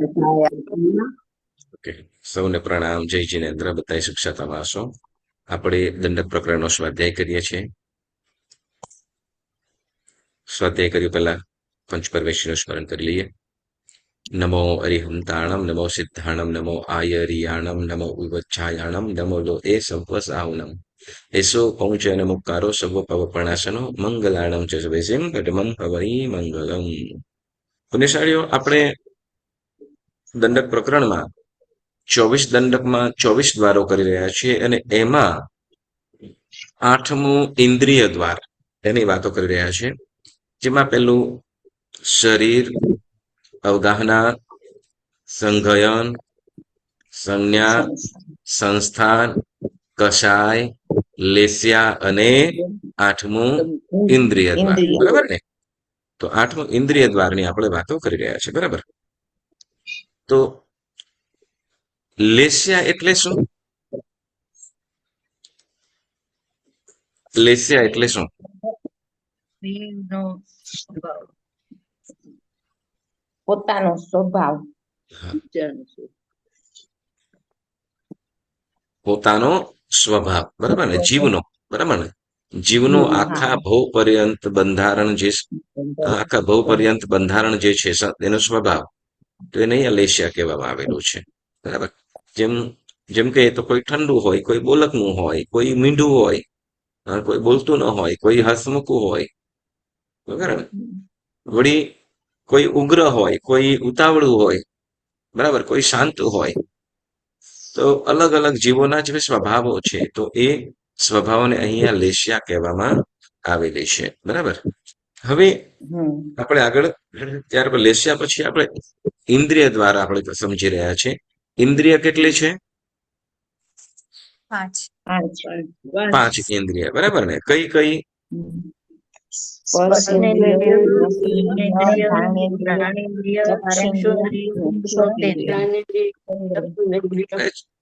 Okay, સૌને પ્રણામ. જય જિનેન્દ્ર. બધા શિક્ષાતામાં હશો. આપણે દંડક પ્રકરણનો સ્વાધ્યાય કરીએ છીએ. સ્વાધ્યાય કર્યું પહેલા પંચપરમેશ્વરનું સ્મરણ કરી લઈએ. નમો અરિહંતાણમ, નમો સિદ્ધાણમ, નમો આયરિયાણમ, નમો ઉવચ્છાયાણમ, નમો લો એ સવસાહુનમ, એસો પૌંચ નમુકારો સર્વ પવપણાસનો મંગલાણમ ચ વેસિમ ઘટમમ હવરી મંગલમ. પુણ્યશાળીઓ, આપણે દંડક પ્રકરણમાં 24 દંડકમાં 24 દ્વારો કરી રહ્યા છીએ અને એમાં 8મું ઇન્દ્રિય દ્વાર એની વાતો કરી રહ્યા છીએ. જેમાં પેલું શરીર, અવગાહના, સંઘયન, સંજ્ઞા, સંસ્થાન, કષાય, લેસ્યા અને 8મું ઇન્દ્રિય દ્વાર. બરાબર ને? તો 8મું ઇન્દ્રિય દ્વારની આપણે વાતો કરી રહ્યા છીએ. બરાબર? તો લેસ્યા એટલે શું? લેસ્યા એટલે શું? પોતાનો સ્વભાવ. પોતાનો સ્વભાવ. બરાબર ને? જીવનો. બરાબર ને? જીવનો આખા ભવ પર્યંત બંધારણ જે છે એનો સ્વભાવ, તો એને અહીંયા લેસ્યા કહેવામાં આવેલું છે. બરાબર? જેમ કે તો કોઈ ઠંડુ હોય, કોઈ બોલકનું હોય, કોઈ મીંઢું હોય, કોઈ બોલતું ન હોય, કોઈ હસમુખું હોય. બરાબર ને? વળી કોઈ ઉગ્ર હોય, કોઈ ઉતાવળું હોય, બરાબર, કોઈ શાંત હોય. તો અલગ અલગ જીવોના જે સ્વભાવો છે, તો એ સ્વભાવોને અહીંયા લેસ્યા કહેવામાં આવેલી છે. બરાબર? હવે આપણે આગળ ત્યાર પર લેસ્યા પછી આપણે ઇન્દ્રિય દ્વારા આપણે સમજી રહ્યા છે. ઇન્દ્રિય કેટલી છે? 5 ઇન્દ્રિય. બરાબર ને? કઈ કઈ?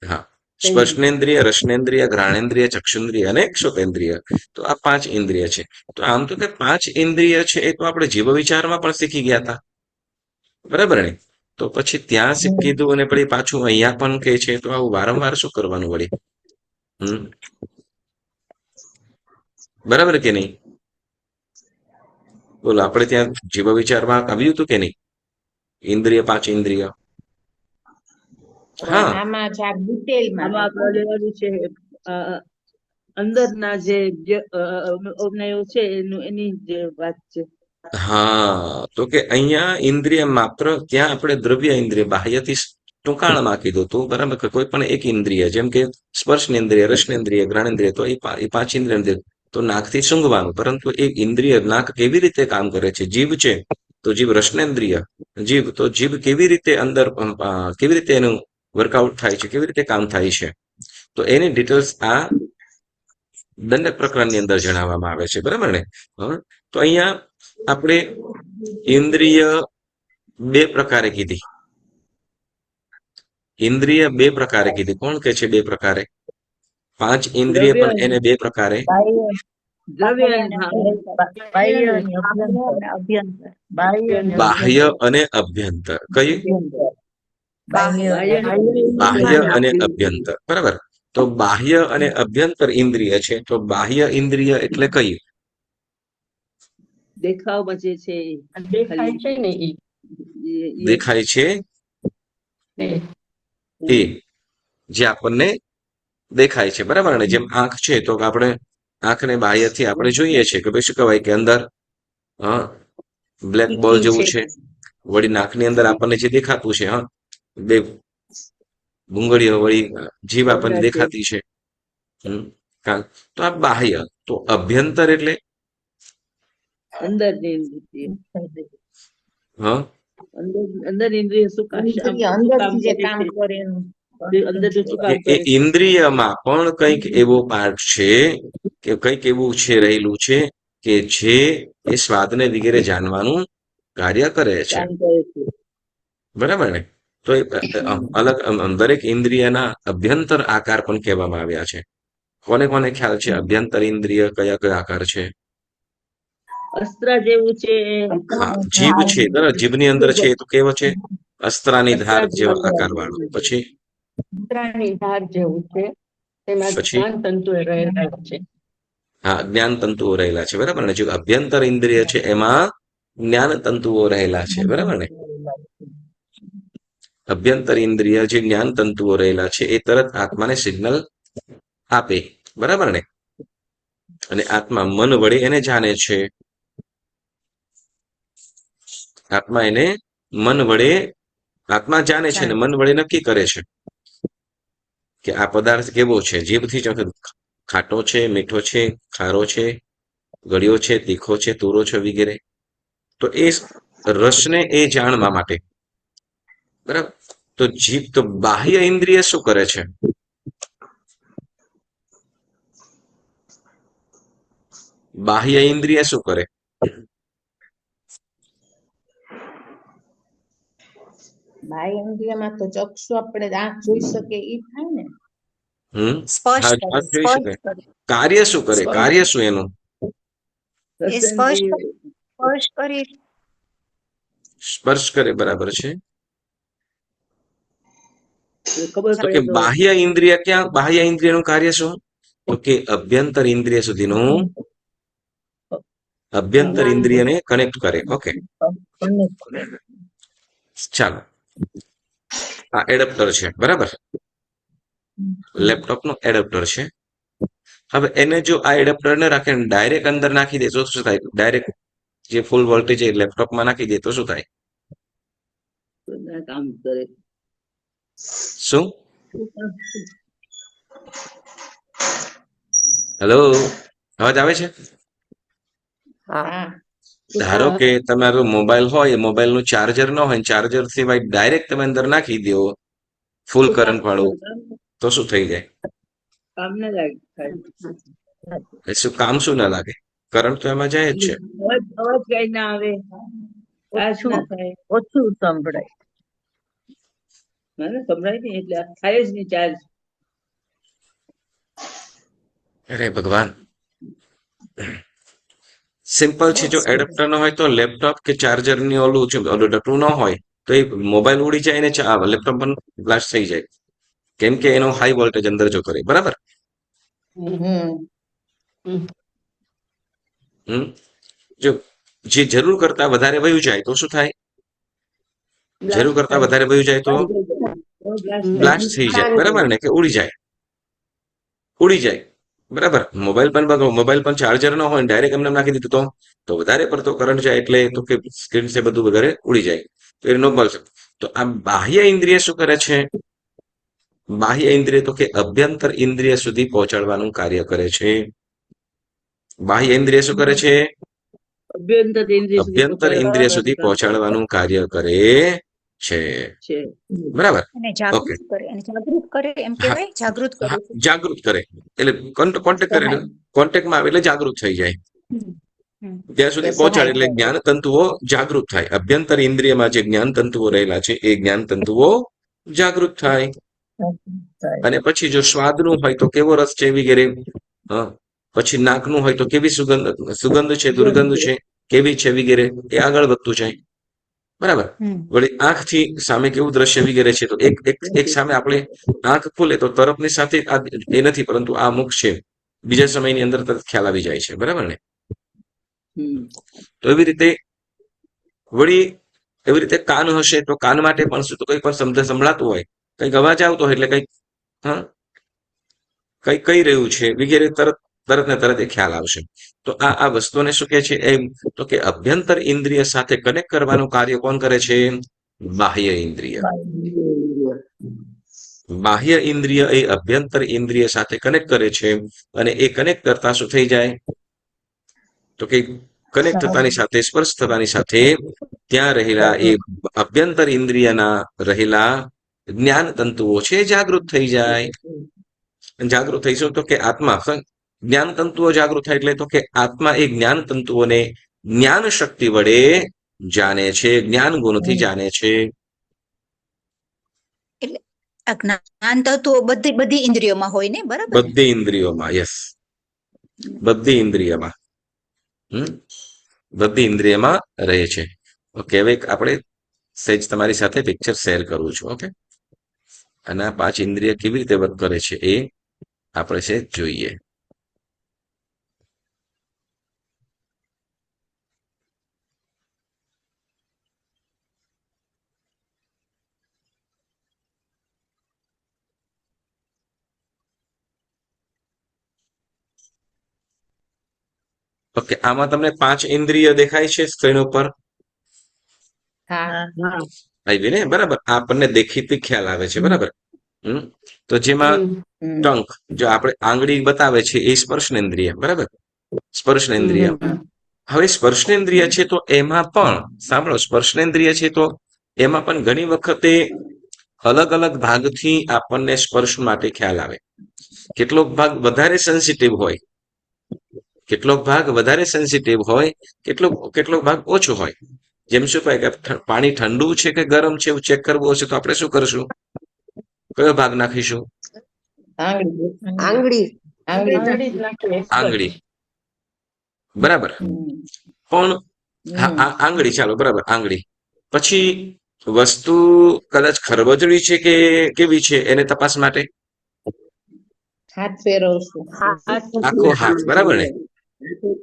હા, સ્પર્શનેન્દ્રિય, રસનેન્દ્રિય, ઘ્રાણેન્દ્રિય, ચક્ષુન્દ્રિય અને ક્ષોતેન્દ્રિય. તો આ 5 ઇન્દ્રિય છે. તો આમ તો કે 5 ઇન્દ્રિય છે એ તો આપણે જીવ વિચારમાં પણ શીખી ગયા હતા. બરાબર ને? તો પછી ત્યાં કીધું અને પછી પાછું અહીંયા પણ કે છે, તો આવું વારંવાર શું કરવાનું વળી? બરાબર કે નહીં? બોલો, આપણે ત્યાં જીવ વિચારમાં આવ્યું હતું કે નહીં? ઇન્દ્રિય, 5 ઇન્દ્રિય. હા, આમાં ડિટેલમાં છે અંદરના જે અવયવો છે એની જે વાત છે. હા, તો કે અહીંયા ઇન્દ્રિય માત્ર ત્યાં આપણે દ્રવ્ય ઇન્દ્રિય બાહ્યથી ટૂંકાણમાં કીધું હતું. બરાબર? કે કોઈ પણ એક ઇન્દ્રિય, જેમ કે સ્પર્શનેન્દ્રિય, રસનેન્દ્રિય, ઘ્રાણેન્દ્રિય, તો એ 5 ઇન્દ્રિય. તો નાકથી સૂંઘવાનું, પરંતુ એ ઇન્દ્રિય નાક કેવી રીતે કામ કરે છે? જીભ છે તો જીભ રસનેન્દ્રિય, જીભ તો જીભ કેવી રીતે અંદર કેવી રીતે એનું વર્કઆઉટ થાય છે, કેવી રીતે કામ થાય છે, તો એની ડિટેલ્સ આ દંડક પ્રકરણની અંદર જણાવવામાં આવે છે. બરાબર ને? તો અહીંયા આપણે ઇન્દ્રિય 2 પ્રકારે કીધી. ઇન્દ્રિય 2 પ્રકારે કીધી. કોણ કે છે 2 પ્રકારે? 5 ઇન્દ્રિય પણ એને 2 પ્રકારે. બાહ્ય અને અભ્યંતર. કઈ? બાહ્ય અને અભ્યંતર. બરાબર? તો બાહ્ય અને અભ્યંતર ઇન્દ્રિય છે. તો બાહ્ય ઇન્દ્રિય એટલે કઈ? દેખાવમાં જે છે દેખાય છે એ જે આપણને દેખાય છે. બરાબર ને? જેમ આંખ છે, તો આપણે આંખને બાહ્યથી આપણે જોઈએ છીએ કે ભાઈ શું કહેવાય કે અંદર બ્લેક બોલ જેવું છે. વળી નાકની અંદર આપણને જે દેખાતું છે, બે ભૂંગળીઓ, વળી જીભ આપણને દેખાતી છે. તો આ બાહ્ય. તો અભ્યંતર એટલે અંદર ઇન્દ્રિય શું કામ કરે? ઇન્દ્રિયમાં પણ કંઈક એવો પાર્ટ છે કે કંઈક એવું છે રહેલું છે કે જે એ સ્વાદને વગેરે જાણવાનું કાર્ય કરે છે. બરાબર ને? તો અલગ દરેક ઇન્દ્રિયના અભ્યંતર આકાર પણ કહેવામાં આવ્યા છે. કોને કોને ખ્યાલ છે અભ્યંતર ઇન્દ્રિય કયા કયા આકાર છે? અસ્ત્ર જેવું છે. જીભ છે. બરાબર? જીભની અંદર છે, તો કેવો છે? અસ્ત્રાની ધાર જેવો આકાર વાળો. અસ્ત્રાની પછી મુદ્રાની ધાર જેવું છે તેમાં પછી જ્ઞાન તંતુ રહેલા છે. હા, જ્ઞાન તંતુઓ રહેલા છે, બરાબર ને? જે અભ્યંતર ઇન્દ્રિય છે એમાં જ્ઞાન તંતુઓ રહેલા છે, બરાબર ને? અભ્યંતર ઇન્દ્રિય જે જ્ઞાન તંતુઓ રહેલા છે એ તરત આત્માને સિગ્નલ આપે, બરાબર ને? અને આત્મા મન વડે એને જાણે છે. આત્મા એને મન વડે આત્મા જાણે છે અને મન વડે નક્કી કરે છે કે આ પદાર્થ કેવો છે. જીભથી ખાટો છે, મીઠો છે, ખારો છે, ગળ્યો છે, તીખો છે, તુરો છે વગેરે. તો એ રસને એ જાણવા માટે, બરાબર? તો જીભ તો બાહ્ય ઇન્દ્રિય શું કરે છે? બાહ્ય ઇન્દ્રિય શું કરે? બાહ્ય ઇન્દ્રિયમાં તો ચક્ષુ આપણે આંખ જોઈ શકે ઈ થાય ને. હા, સ્પર્શ કરે, વાત જોઈ સ્પર્શ શકાય. કરે. કાર્ય શું કરે? કાર્ય શું એનું? એ સ્પર્શ કરે, સ્પર્શ કરી સ્પર્શ કરે, બરાબર છે. ખબર તો કે પડે તો બાહ્ય ઇન્દ્રિય ક્યાં? બાહ્ય ઇન્દ્રિયનું કાર્ય શું? તો કે અભ્યંતર ઇન્દ્રિય સુધીનું અભ્યંતર ઇન્દ્રિયને કનેક્ટ કરે. ઓકે, ચાલો. આ એડપ્ટર છે, બરાબર? લેપટોપનું એડપ્ટર છે. હવે એને જો આ એડપ્ટરને રાખે ડાયરેક્ટ અંદર નાખી દે તો શું થાય? ડાયરેક્ટ જે ફૂલ વોલ્ટેજ એ લેપટોપમાં નાખી દે તો શું થાય? કામ કરે. શું? હેલો, અવાજ આવે છે? હા, ધારો કે તમારો મોબાઈલ હોય, મોબાઈલનું ચાર્જર ન હોય, ચાર્જર સિવાય ડાયરેક્ટ તમે અંદર નાખી દો ફૂલ કરંટ વાળું, તો શું થઈ જાય? કામ ના લાગે. એ શું કામ શું ના લાગે? કરંટ તો એમાં જાય જ છે. અવાજ કઈ ના આવે. આ શું થાય? ઓછું સંભળાય. મને સંભળાય નહીં એટલે થાય જ નહીં ચાર્જ. અરે ભગવાન, સિમ્પલ છે. જો એડપ્ટર ન હોય તો લેપટોપ કે ચાર્જર ની ઓલું છે, ઓલું ડટું ન હોય તો એ મોબાઈલ ઉડી જાય ને લેપટોપ પણ બ્લાસ્ટ થઈ જાય, કેમ કે એનો હાઈ વોલ્ટેજ અંદર જો કરે, બરાબર? જો જે જરૂર કરતા વધારે વયું જાય તો શું થાય? જરૂર કરતા વધારે વયું જાય તો બ્લાસ્ટ થઈ જાય, બરાબર ને? કે ઉડી જાય, ઉડી જાય, બરાબર? મોબાઈલ પણ મોબાઈલ પણ ચાર્જર ન હોય ડાયરેક્ટ એમને નાખી દીધું તો વધારે પડતો કરંટ જાય એટલે તો કે સ્ક્રીન છે બધું વગેરે ઉડી જાય. તો એ નોર્મલ છે. તો આ બાહ્ય ઇન્દ્રિય શું કરે છે? બાહ્ય ઇન્દ્રિય તો કે અભ્યંતર ઇન્દ્રિય સુધી પહોંચાડવાનું કાર્ય કરે છે. બાહ્ય ઇન્દ્રિય શું કરે છે? અભ્યંતર ઇન્દ્રિય સુધી પહોંચાડવાનું કાર્ય કરે છે, બરાબર? અને ઓકે, જાગૃત કરે, અને જાગૃત કરે એમ કહેવાય, જાગૃત કરે છે. જાગૃત કરે એટલે કોન્ટેક્ટ કરે, કોન્ટેક્ટમાં આવે એટલે જાગૃત થઈ જાય. ત્યાં સુધી પહોંચાડે એટલે જ્ઞાન તંતુઓ જાગૃત થાય. અભ્યંતર ઇન્દ્રિયમાં જે જ્ઞાન તંતુઓ રહેલા છે એ જ્ઞાન તંતુઓ જાગૃત થાય. અને પછી જો સ્વાદનું હોય તો કેવો રસ છે વગેરે, પછી નાકનું હોય તો કેવી સુગંધ છે, દુર્ગંધ છે, કેવી છે વગેરે, એ આગળ વધતું જાય, બરાબર? વળી આંખથી સામે કેવું દ્રશ્ય વગેરે છે તો એક સામે આપણે આંખ ખુલે તો તરફની સાથે એ નથી, પરંતુ આ મુખ છે, બીજા સમયની અંદર તરત ખ્યાલ આવી જાય છે, બરાબર ને? તો એવી રીતે કાન હશે તો કાન માટે પણ શું? તો કંઈ પણ સંભળાતું હોય, કંઈક અવાજ આવતો હોય એટલે કંઈક કંઈક કહી રહ્યું છે વગેરે, તરત ને તરત એ ખ્યાલ આવશે. તો આ વસ્તુને શું કે છે? એમ તો કે અભ્યંતર ઇન્દ્રિય સાથે કનેક્ટ કરવાનું કાર્ય કોણ કરે છે? બાહ્ય ઇન્દ્રિય. બાહ્ય ઇન્દ્રિય એ અભ્યંતર ઇન્દ્રિય સાથે કનેક્ટ કરે છે, અને એ કનેક્ટ કરતા શું થઈ જાય? તો કે કનેક્ટ થતાની સાથે, સ્પર્શ થતાની સાથે ત્યાં રહેલા એ અભ્યંતર ઇન્દ્રિયના રહેલા જ્ઞાન તંતુઓ છે જાગૃત થઈ જાય. જાગૃત થઈશું તો કે આત્મા જ્ઞાન તંતુઓ જાગૃત થાય એટલે તો કે આત્મા એ જ્ઞાન તંતુઓને જ્ઞાન શક્તિ વડે જાણે છે, જ્ઞાન ગુણથી જાણે છે. એટલે આ જ્ઞાન તત્વો બધી ઇન્દ્રિયોમાં હોય ને, બરાબર ને? બધી ઇન્દ્રિયોમાં, યસ, બધી ઇન્દ્રિયમાં, બધી ઇન્દ્રિયમાં રહે છે. ઓકે, હવે આપણે સહેજ તમારી સાથે પિક્ચર શેર કરું છું. ઓકે, અને આ 5 ઇન્દ્રિય કેવી રીતે વર્ક કરે છે એ આપણે છે જોઈએ. ઓકે, આમાં તમને 5 ઇન્દ્રિય દેખાય છે સ્ક્રીન ઉપર? હા હા આવી ને, બરાબર. આપણને દેખીતી ખ્યાલ આવે છે, બરાબર. હમ તો જેમાં હમ ટંક, જો આપણે આંગળી બતાવે છે એ સ્પર્શનેન્દ્રિય, બરાબર, સ્પર્શનેન્દ્રિય. હવે સ્પર્શનેન્દ્રિય છે તો એમાં પણ સાંભળો, સ્પર્શનેન્દ્રિય છે તો એમાં પણ ઘણી વખતે અલગ અલગ ભાગથી આપણને સ્પર્શ માટે ખ્યાલ આવે. કેટલોક ભાગ વધારે સેન્સિટિવ હોય, કેટલોક ભાગ વધારે સેન્સિટિવ હોય, કેટલોક ભાગ ઓછો હોય. જેમ શું કહે કે પાણી ઠંડુ છે કે ગરમ છે એવું ચેક કરવું હશે તો આપણે શું કરશું? કયો ભાગ નાખીશું? આંગળી આંગળી આંગળી આંગળી જ નાખીએ આંગળી, બરાબર. હમ પણ હા, હમ આંગળી, ચાલો, બરાબર, આંગળી. પછી વસ્તુ કદાચ ખરબચડી છે કે કેવી છે એને તપાસ માટે હાથ ફેરવશું આખો હાથ, બરાબર ને.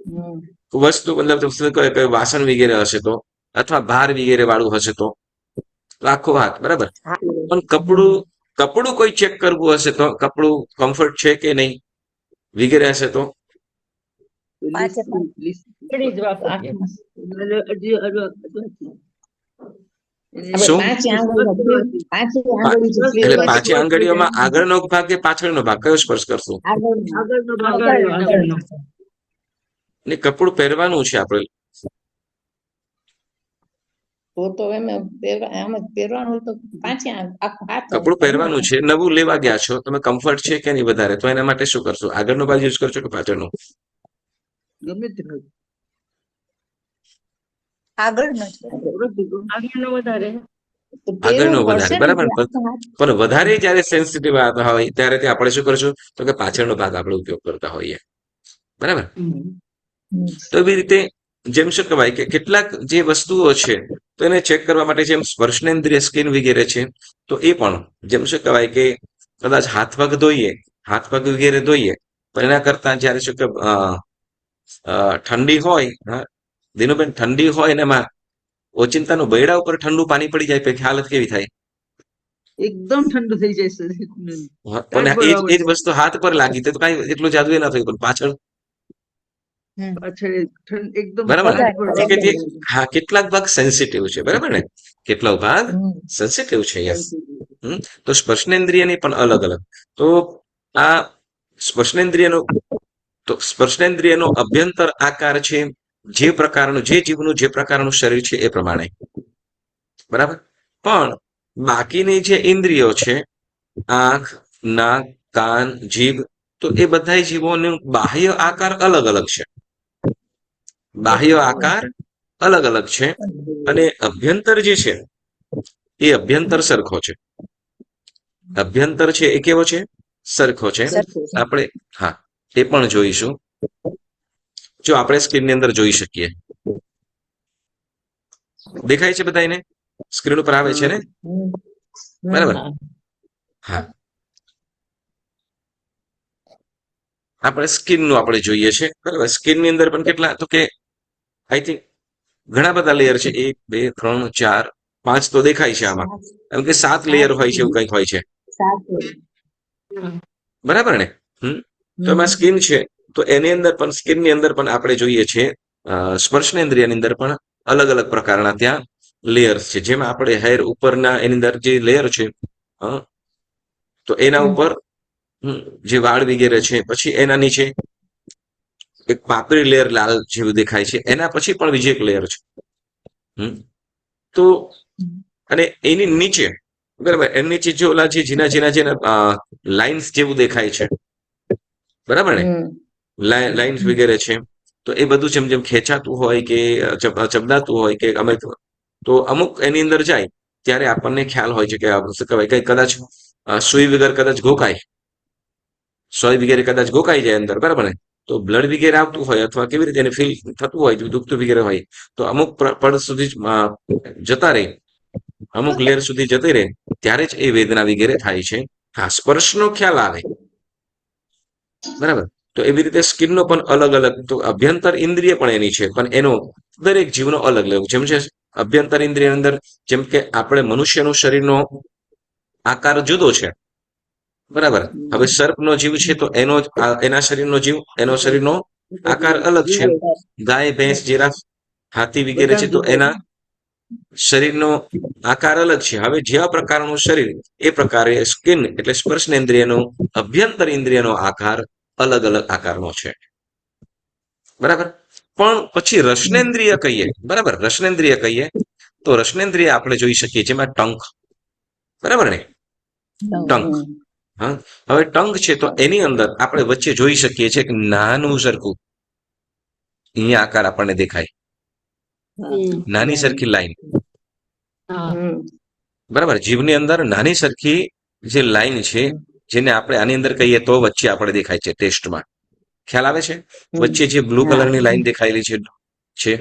હમ વસ્તુ મતલબ શું કહે કે વાસણ વગેરે હશે તો, અથવા ભાર વગેરે વાળું હશે તો આખો હાથ, બરાબર. પણ કપડું કોઈ ચેક કરવું હશે તો કપડું કમ્ફર્ટ છે કે નહીં વગેરે હશે તો પાંચે પાંચ. આંગળી જ વાપરીએ. આપણે શું? પાંચે આંગળી જ feel એટલે કરશું. 5 આંગળીઓમાં આગળનો ભાગ કે પાછળનો ભાગ કયો સ્પર્શ કરશું? આગળનો. આગળનો. ને કપડું પહેરવાનું છે આપણે, તો એમ આમ જ પહેરવાનું હોય તો પાંચે આખો હાથ કપડું પહેરવાનું છે, નવું લેવા ગયા છો તમે, કમ્ફર્ટ છે કે નહીં વધારે, તો એના માટે શું કરશો? આગળનો ભાગ યુઝ કરશો કે પાછળનો? આગળનો જ. આગળનો વધારે. તો આગળનો પહેરવું વધારે, પડશે ને બરાબર. એટલે આખો હાથ. પણ વધારે જયારે સેન્સિટિવ હોય ત્યારે તે આપણે શું કરશું? તો કે પાછળનો ભાગ આપણે ઉપયોગ કરતા હોઈએ, બરાબર. તો એવી રીતે જેમ શું કહેવાય કે કેટલાક જે વસ્તુઓ છે તો એને ચેક કરવા માટે જેમ સ્પર્શનેન્દ્રિય સ્કિન વગેરે છે, તો એ પણ જેમ શું કહેવાય કે કદાચ હાથ પગ ધોઈએ, હાથ પગ વગેરે ધોઈએ, પણ એના કરતા જયારે શું કે ઠંડી હોય, હા દિનુબેન, ઠંડી હોય ને એમાં ઓચિંતાનું બૈડા ઉપર ઠંડુ પાણી પડી જાય પછી હાલત કેવી થાય? એકદમ ઠંડુ થઈ જાય શરીર. અને એ જ વસ્તુ હાથ પર લાગી તો કઈ એટલું જાદુ ના થયું, પણ પાછળ, પાછળ એકદમ બરાબર ને. વધારે કે હા, કેટલાક ભાગ સેન્સિટિવ છે, બરાબર ને, કેટલાક ભાગ હમ. સેન્સિટિવ છે. યસ. તો સ્પર્શનેન્દ્રિયની પણ અલગ અલગ. તો આ સ્પર્શનેન્દ્રિયનો સ્પર્શનેન્દ્રિયનો અભ્યંતર આકાર છે જે પ્રકારનું, જે જીવનું જે પ્રકારનું શરીર છે એ પ્રમાણે, બરાબર. પણ બાકીની જે ઇન્દ્રિયો છે, આંખ, નાક, કાન, જીભ, તો એ બધા જીવોનો બાહ્ય આકાર અલગ અલગ છે, બાહ્ય આકાર અલગ અલગ છે. અને અભ્યંતર જે છે એ અભ્યંતર સરખો છે. અભ્યંતર છે એ કેવો છે? સરખો છે. સરખું છે. આપણે હા એ પણ જોઈશું. જો આપણે સ્ક્રીનની અંદર જોઈ શકીએ, દેખાય છે બધાને? સ્ક્રીન ઉપર આવે છે ને, હમ. બરાબર? હા. હા, આપણે સ્કિનનું આપણે જોઈએ છે, બરાબર. સ્કિનની અંદર પણ કેટલા, તો કે આઈ થિંક ઘણા બધા લેયર છે. 1 2 3 4 5 તો દેખાય છે આમાં, એમ કે 7 લેયર હોય છે એવું કંઈક હોય છે, બરાબર ને. તો એમાં સ્કિન છે તો એની અંદર પણ, સ્કિનની અંદર પણ આપણે જોઈએ છીએ સ્પર્શનેન્દ્રિયની અંદર પણ અલગ અલગ પ્રકારના ત્યાં લેયર્સ છે. જેમાં આપણે હેર ઉપરના એની અંદર જે લેયર છે, તો એના ઉપર જે વાળ વગેરે છે, પછી એના નીચે એક પાતળી લેયર લાલ જેવું દેખાય છે, એના પછી પણ બીજી એક લેયર છે. તો અને એની નીચે, બરાબર, એની નીચે જે ઓલા જે ઝીણા ઝીણા જેના લાઇન્સ જેવું દેખાય છે, બરાબર ને, લાઇન્સ વગેરે છે. તો એ બધું જેમ જેમ ખેંચાતું હોય કે ચબડાતું હોય કે ગમે તો અમુક એની અંદર જાય ત્યારે આપણને ખ્યાલ હોય છે કે શું કહેવાય કે કદાચ સુઈ વગર કદાચ ગોકાય, સોય વગેરે કદાચ ગોકાઈ જાય અંદર, બરાબર ને. તો બ્લડ વગેરે આવતું હોય અથવા કેવી રીતે એને ફીલ થતું હોય, દુખતું વગેરે હોય, તો અમુક પળ સુધી જતા રહે અમુક લેયર સુધી જતી રહે ત્યારે જ એ વેદના વગેરે થાય છે. હા, સ્પર્શનો ખ્યાલ આવે, બરાબર. તો એવી રીતે સ્કિનનો પણ અલગ અલગ, તો અભ્યંતર ઇન્દ્રિય પણ એની છે, પણ એનો દરેક જીવનો અલગ અલગ. જેમ છે અભ્યંતર ઇન્દ્રિય અંદર, જેમ કે આપણે મનુષ્યનું શરીરનો આકાર જુદો છે, બરાબર. હવે સર્પનો જીવ છે તો એના શરીરનો જીવ, એનો શરીરનો આકાર અલગ છે. ગાય, ભેંસ, જીરાફ, હાથી વગેરે છે તો એના શરીરનો આકાર અલગ છે. હવે જેવા પ્રકારનું શરીર એ પ્રકારે સ્કિન એટલે સ્પર્શનેન્દ્રિયનો, અભ્યંતર ઇન્દ્રિયનો આકાર અલગ અલગ આકારનો છે, બરાબર. પણ પછી રસનેન્દ્રિય કહીએ, બરાબર, રસનેન્દ્રિય કહીએ તો રસનેન્દ્રિય આપણે જોઈ શકીએ જેમાં ટંક, બરાબર ને, ટંક. હા, હવે ટંક છે તો એની અંદર આપણે વચ્ચે જોઈ શકીએ છીએ કે નાનું સરખું અહીંયા આકાર આપણને દેખાય, નાની સરખી લાઈન, બરાબર. જીભની અંદર નાની સરખી જે લાઈન છે, જેને આપણે આની અંદર કહીએ તો વચ્ચે આપણે દેખાય છે ટેસ્ટમાં, ખ્યાલ આવે છે? વચ્ચે જે બ્લુ કલરની લાઈન દેખાયેલી છે,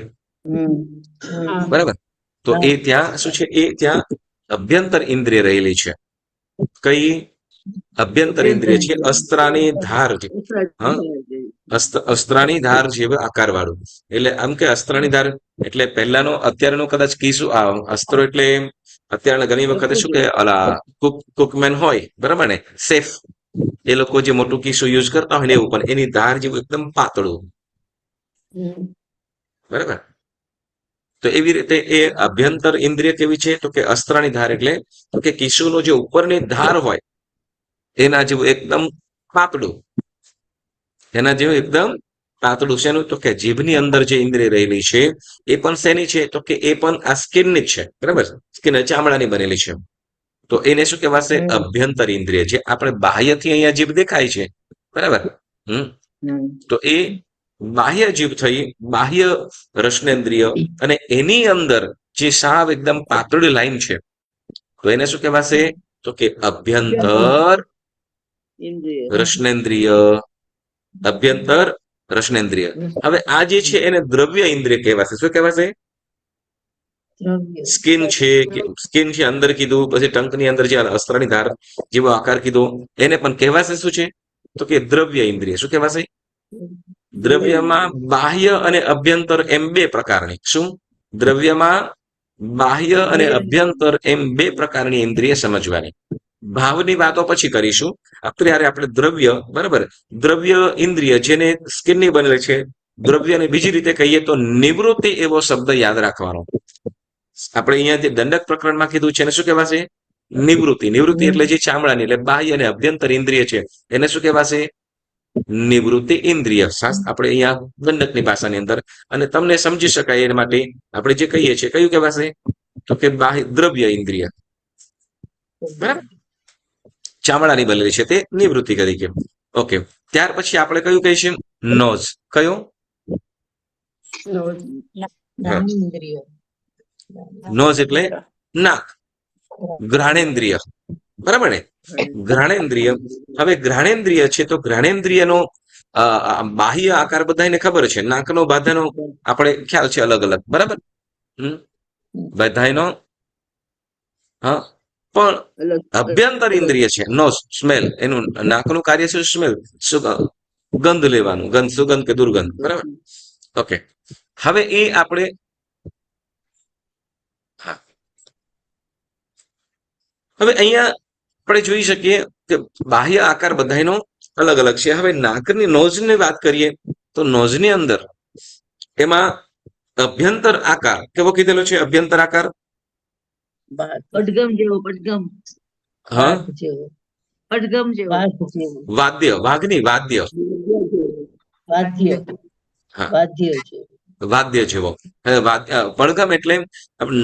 બરાબર. તો એ ત્યાં શું છે? એ ત્યાં અભ્યંતર ઇન્દ્રિય રહેલી છે. કઈ અભ્યંતર ઇન્દ્રિય છે? અસ્ત્રાની ધાર. હા, અસ્ત્રાની ધાર જેવા આકાર વાળું. એટલે આમ કે અસ્ત્રાની ધાર એટલે પહેલાનો, અત્યારનો કદાચ કીશું અસ્ત્રો એટલે અત્યારના ઘણી વખતે શું કે ઓલા કુકમેન હોય, બરાબર ને, સેફ, એ લોકો જે મોટું કીસું યુઝ કરતા હોય ને એવું, પણ એની ધાર જેવું એકદમ પાતળું, બરાબર. તો એવી રીતે એ અભ્યંતર ઇન્દ્રિય કેવી છે? તો કે અસ્ત્રની ધાર એટલે તો કે કીસુનો જે ઉપરની ધાર હોય એના જેવું એકદમ પાતળું, એના જેવું એકદમ પાતળું. શેનું? તો કે જીભની અંદર જે ઇન્દ્રિય રહેલી છે એ પણ શેની છે? તો કે એ પણ આ સ્કિનની જ છે, બરાબર. સ્કિન ચામડાની બનેલી છે. તો એને શું કહેવાશે? અભ્યંતર ઇન્દ્રિય. જે આપણે બાહ્યથી અહીંયા જીભ દેખાય છે, બરાબર. તો એ બાહ્ય જીભ થઈ, બાહ્ય રસનેન્દ્રિય, અને એની અંદર જે સાવ એકદમ પાતળી લાઈન છે તો એને શું કહેવાશે? તો કે અભ્યંતર રસનેન્દ્રિય, અભ્યંતર રસનેન્દ્રિય. હવે આ જે છે એને દ્રવ્ય ઇન્દ્રિય કહેવાશે. શું કહેવાશે? સ્કિન છે, સ્કિન છે અંદર કીધું, પછી ટંકની અંદર જે અસ્ત્રની ધાર જેવો આકાર કીધો, એને પણ કહેવાશે શું છે? તો કે દ્રવ્ય ઇન્દ્રિય. શું કહેવાશે? દ્રવ્યમાં બાહ્ય અને અભ્યંતર એમ બે પ્રકારની. શું? દ્રવ્યમાં બાહ્ય અને અભ્યંતર એમ બે પ્રકારની ઇન્દ્રિય સમજવાની. ભાવની વાતો પછી કરીશું. અત્યારે આપણે દ્રવ્ય, બરાબર, દ્રવ્ય ઇન્દ્રિય જેને સ્કિનની બનેલી છે, દ્રવ્યને બીજી રીતે કહીએ તો નિવૃત્તિ એવો શબ્દ યાદ રાખવાનો. આપણે અહીંયા જે દંડક પ્રકરણમાં કીધું છે એને શું કહેવાશે? નિવૃત્તિ. નિવૃત્તિ એટલે જે ચામડાની, એટલે બાહ્ય અને અભ્યંતર ઇન્દ્રિય છે એને શું કહેવાશે? નિવૃત્તિ ઇન્દ્રિય. આપણે અહીંયા દંડકની ભાષાની અંદર, અને તમને સમજી શકાય એ માટે આપણે જે કહીએ છીએ કયું કહેવાશે? તો કે બાહ્ય દ્રવ્ય ઇન્દ્રિય, બરાબર, ચામડાની બનેલી છે તે નિવૃત્તિ તરીકે. ઓકે, ત્યાર પછી આપણે કયું કહીશું? નોઝ. કયો? નોઝ એટલે નાક, ઘ્રાણેન્દ્રિય, બરાબર ને, ઘ્રાણેન્દ્રિય. હવે ઘ્રાણેન્દ્રિય છે તો ઘ્રાણેન્દ્રિયનો બાહ્ય આકાર બધાને ખબર છે, નાકનો બાધાનો આપણે ખ્યાલ છે અલગ અલગ, બરાબર. બધાનો, હા, પણ અભ્યંતર ઇન્દ્રિય છે નો સ્મેલ, એનું નાકનું કાર્ય છે સ્મેલ, ગંધ લેવાનું, ગંધ, સુગંધ કે દુર્ગંધ, બરાબર. ઓકે, હવે એ આપણે હવે અહીંયા આપણે જોઈ શકીએ કે બાહ્ય આકાર બધાનો અલગ અલગ છે. હવે નાકની નોઝની વાત કરીએ તો નોઝની અંદર એમાં અભ્યંતર આકાર કેવો કીધેલો છે? અભ્યંતર આકાર પડગમ જેવો, પડગમ. હા, પડગમ જેવો. વાદ્ય, વાઘની વાદ્ય, હા, વાદ્ય જેવો. પડગમ એટલે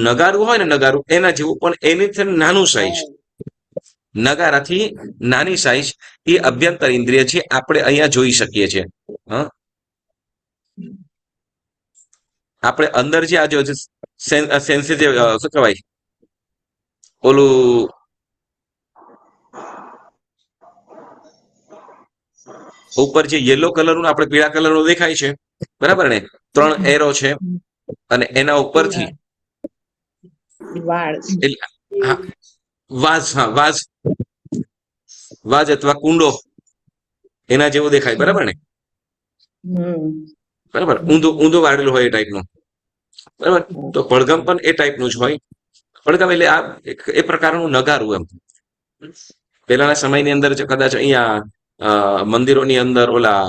નગારું હોય ને, નગારું એના જેવું, પણ એની નાનું સાઈઝ, નગારાથી નાની સાઈઝ, એ અભ્યંતર ઇન્દ્રિય છે. આપણે અહીંયા જોઈ શકીએ છીએ. હા, આપણે અંદર જે આજે સેન્સિટિવ શું કહેવાય, ઓલું ઉપર જે યલો કલરનું આપણે પીળા કલરનું દેખાય છે, બરાબર ને, 3 એરો છે, અને એના ઉપરથી વાળ એટલે હા, વાજ વાજ અથવા કુંડો એના જેવો દેખાય, બરાબર ને? હમ બરાબર, ઊંધું ઊંધું વાળેલું હોય એ ટાઈપનું, બરાબર. તો પડઘમ પણ એ ટાઈપનું જ હોય. પડઘમ એટલે આ એ પ્રકારનું નગારું એમ. પહેલાના સમયની અંદર કદાચ અહીંયા મંદિરોની અંદર ઓલા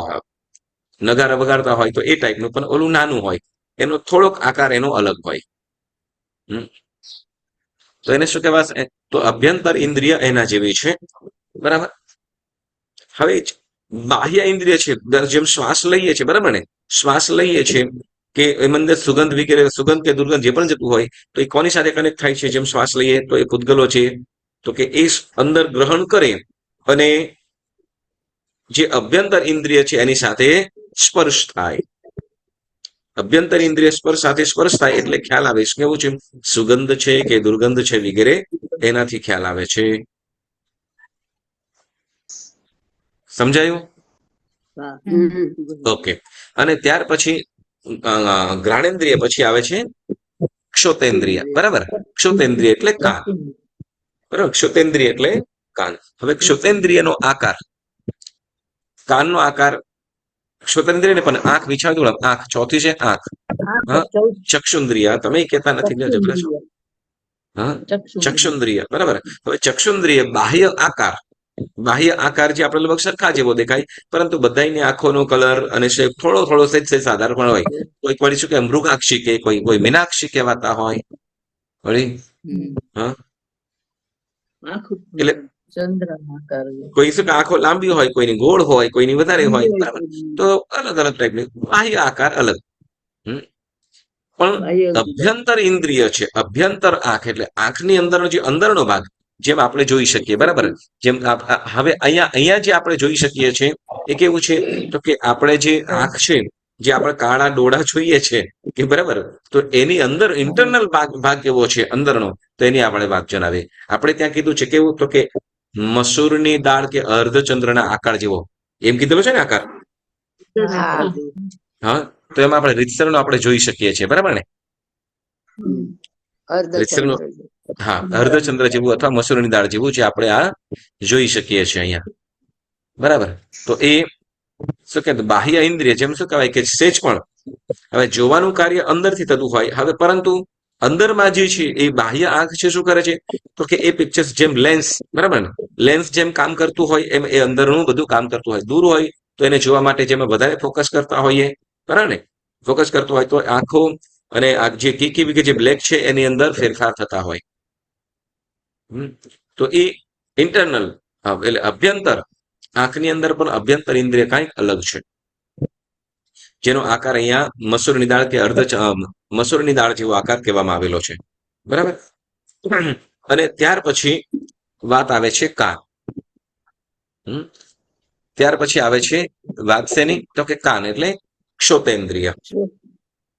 નગારા વગાડતા હોય તો એ ટાઈપનું, પણ ઓલું નાનું હોય, એનો થોડોક આકાર એનો અલગ હોય. તો એને શું કહેવાશે? તો અભ્યંતર ઇન્દ્રિય એના જેવી છે, બરાબર. હવે બાહ્ય ઇન્દ્રિય છે, જેમ શ્વાસ લઈએ છીએ, બરાબર ને? શ્વાસ લઈએ છીએ કે એમ અંદર સુગંધ વગેરે, સુગંધ કે દુર્ગંધ જે પણ જતું હોય તો એ કોની સાથે કનેક્ટ થાય છે? જેમ શ્વાસ લઈએ તો એ પૂતગલો છે, તો કે એ અંદર ગ્રહણ કરે અને જે અભ્યંતર ઇન્દ્રિય છે એની સાથે સ્પર્શ થાય. અભ્યંતર ઇન્દ્રિય સ્પર્શ સાથે સ્પર્શ થાય એટલે ખ્યાલ આવે છે કેવું છે, સુગંધ છે કે દુર્ગંધ છે વગેરે, એનાથી ખ્યાલ આવે છે. સમજાયું? હા. ઓકે. અને ત્યાર પછી ઘ્રાણેન્દ્રિય પછી આવે છે ક્ષોતેન્દ્રિય, બરાબર. ક્ષોતેન્દ્રિય એટલે કાન, બરાબર. ક્ષોતેન્દ્રિય એટલે કાન. હવે ક્ષોતેન્દ્રિયનો આકાર, કાનનો આકાર ક્ષોતેન્દ્રિય ને પણ આંખ વિચારતું, આંખ ચોથી છે, આંખ. હા, ચક્ષુન્દ્રિય તમે કહેતા નથી, જબરા છો. હા, ચક્ષુન્દ્રિય, બરાબર. હવે ચક્ષુન્દ્રિય બાહ્ય આકાર જે આપણે લગભગ સરખા જેવો દેખાય, પરંતુ બધાની આંખોનો કલર અને શેપ થોડો થોડો સેજ સાધારણ પણ હોય. કોઈ વળી શું કે મૃગાક્ષી કે કોઈ મીનાક્ષી કહેવાતા હોય, વળી. હા, એટલે ચંદ્રમાકાર કોઈ શું કે આંખો લાંબી હોય, કોઈની ગોળ હોય, કોઈની વધારે હોય, બરાબર. તો અલગ અલગ ટાઈપની બાહ્ય આકાર અલગ. પણ અભ્યંતર ઇન્દ્રિય છે, અભ્યંતર આંખ એટલે આંખની અંદરનો જે અંદરનો ભાગ, જેમ આપણે જોઈ શકીએ, બરાબર. જેમ હવે અહીંયા જે આપણે જોઈ શકીએ છીએ એ કેવું છે, તો કે આપણે જે આંખ છે, જે આપણે કાળા ડોળા જોઈએ છે કે, બરાબર, તો એની અંદર ઇન્ટરનલ ભાગ કેવો છે અંદરનો, તો એની આપણે વાત જણાવીએ. આપણે ત્યાં કીધું છે કેવું, તો કે મસૂરની દાળ કે અર્ધચંદ્રના આકાર જેવો, એમ કીધેલો છે ને આકાર. હા, તો એમાં આપણે રીતસરનો આપણે જોઈ શકીએ છીએ, બરાબર ને? રીતસરનો, હા, અર્ધચંદ્ર જેવું અથવા મસૂરની દાળ જેવું જે આપણે આ જોઈ શકીએ છીએ અહીંયા, બરાબર. તો એ શું કે બાહ્ય ઇન્દ્રિય, જેમ શું કહેવાય કે સેજ પણ હવે જોવાનું કાર્ય અંદરથી થતું હોય, હવે પરંતુ અંદરમાં જે છે એ બાહ્ય આંખ છે શું કરે છે, તો કે એ પિક્ચર્સ જેમ લેન્સ, બરાબર ને, લેન્સ જેમ કામ કરતું હોય એમ એ અંદરનું બધું કામ કરતું હોય. દૂર હોય તો એને જોવા માટે જેમ વધારે ફોકસ કરતા હોઈએ, બરાબર ને, ફોકસ કરતું હોય તો આંખો અને આ જે કીકી જે બ્લેક છે એની અંદર ફેરફાર થતા હોય. તો એ ઇન્ટરનલ એટલે અભ્યંતર, આંખની અંદર પણ અભ્યંતર ઇન્દ્રિય કાંઈક અલગ છે, જેનો આકાર અહીંયા મસૂરની દાળ કે મસૂરની દાળ જેવો આકાર કહેવામાં આવેલો છે, બરાબર. અને ત્યાર પછી વાત આવે છે કાન. ત્યાર પછી આવે છે વાત શેની, તો કે કાન એટલે ક્ષોતેન્દ્રિય,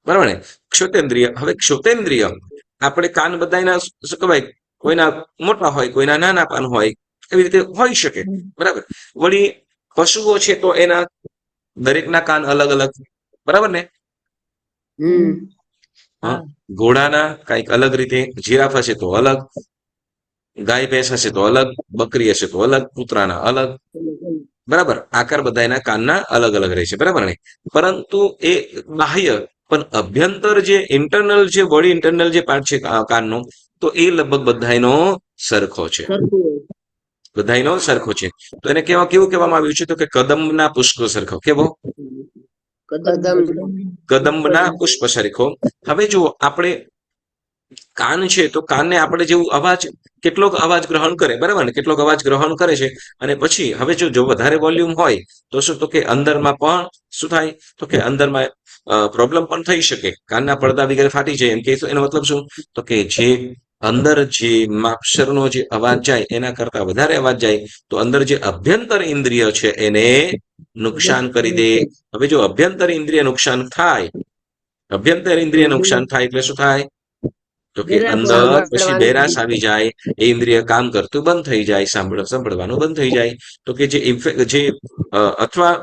બરાબર ને. ક્ષોતેન્દ્રિય, હવે ક્ષોતેન્દ્રિય આપણે કાન બધાના શું કહેવાય, કોઈના મોટા હોય, કોઈના નાના પાન હોય, એવી રીતે હોઈ શકે, બરાબર. વળી પશુઓ છે તો એના દરેકના કાન અલગ અલગ, બરાબર ને. હા, ઘોડાના કઈક અલગ રીતે, જીરાફ હશે તો અલગ, ગાય ભેંસ હશે તો અલગ, બકરી હશે તો અલગ, કૂતરાના અલગ, બરાબર. આકાર બધા એના કાનના અલગ અલગ રહે છે, બરાબર ને. પરંતુ એ બાહ્ય, પણ અભ્યંતર જે ઇન્ટરનલ જે બોડી ઇન્ટરનલ જે પાર્ટ છે કાનનો, તો એ લગભગ બધાનો સરખો છે, બધાનો સરખો છે. તો એને કેવું કહેવામાં આવ્યું છે, તો કે કદમના પુષ્પ સરખો. કેવો? કદંબના પુષ્પ સરખો. હવે જુઓ, આપણે કાન છે તો કાનને આપણે જેવું અવાજ, કેટલોક અવાજ ગ્રહણ કરે, બરાબર ને, કેટલોક અવાજ ગ્રહણ કરે છે. અને પછી હવે જો વધારે વોલ્યુમ હોય તો શું, તો કે અંદરમાં પણ શું થાય, તો કે અંદરમાં પ્રોબ્લેમ પણ થઈ શકે, કાનના પડદા વગેરે ફાટી જાય. એમ કે એનો મતલબ શું, તો કે જે અંદર જે માપસરનો જે અવાજ જાય એના કરતા વધારે અવાજ જાય તો અંદર જે અભ્યંતર ઇન્દ્રિય છે એને નુકસાન કરી દે. હવે જો અભ્યંતર ઇન્દ્રિય નુકસાન થાય, અભ્યંતર ઇન્દ્રિય નુકસાન થાય એટલે શું થાય, તો કે અંદર પછી બેરાશ આવી જાય, એ ઇન્દ્રિય કામ કરતું બંધ થઈ જાય, સાંભળવાનું બંધ થઈ જાય. તો કે જે અથવા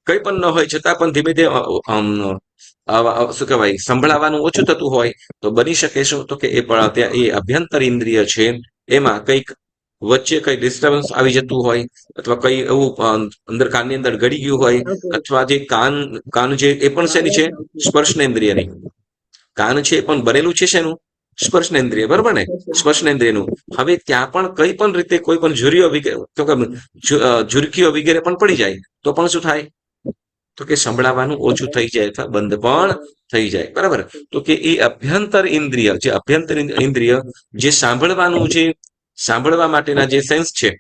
કંઈ પણ ન હોય છતાં પણ ધીમે ધીમે શું કહેવાય સંભળાવાનું ઓછું થતું હોય તો બની શકે શું તો કે ત્યાં એ અભ્યંતર ઇન્દ્રિય છે એમાં કંઈક વચ્ચે કઈ ડિસ્ટર્બન્સ આવી જતું હોય અથવા કઈ એવું અંદર કાનની અંદર ગળી ગયું હોય અથવા જે કાન જે એ પણ શેની છે સ્પર્શનેન્દ્રિયની કાન છે એ પણ બનેલું છે શેનું સ્પર્શનેન્દ્રિય બરોબર ને સ્પર્શનેન્દ્રિયનું હવે ત્યાં પણ કઈ પણ રીતે કોઈ પણ ઝુરીઓ વગેરે તો કે ઝુરકીઓ વગેરે પણ પડી જાય તો પણ શું થાય તો કે સંભળાવાનું ઓછું થઈ જાય અથવા બંધ પણ થઈ જાય બરાબર તો કે એ અભ્યંતર ઇન્દ્રિય જે અભ્યંતર ઇન્દ્રિય જે સાંભળવા માટેના જે સેન્સ છે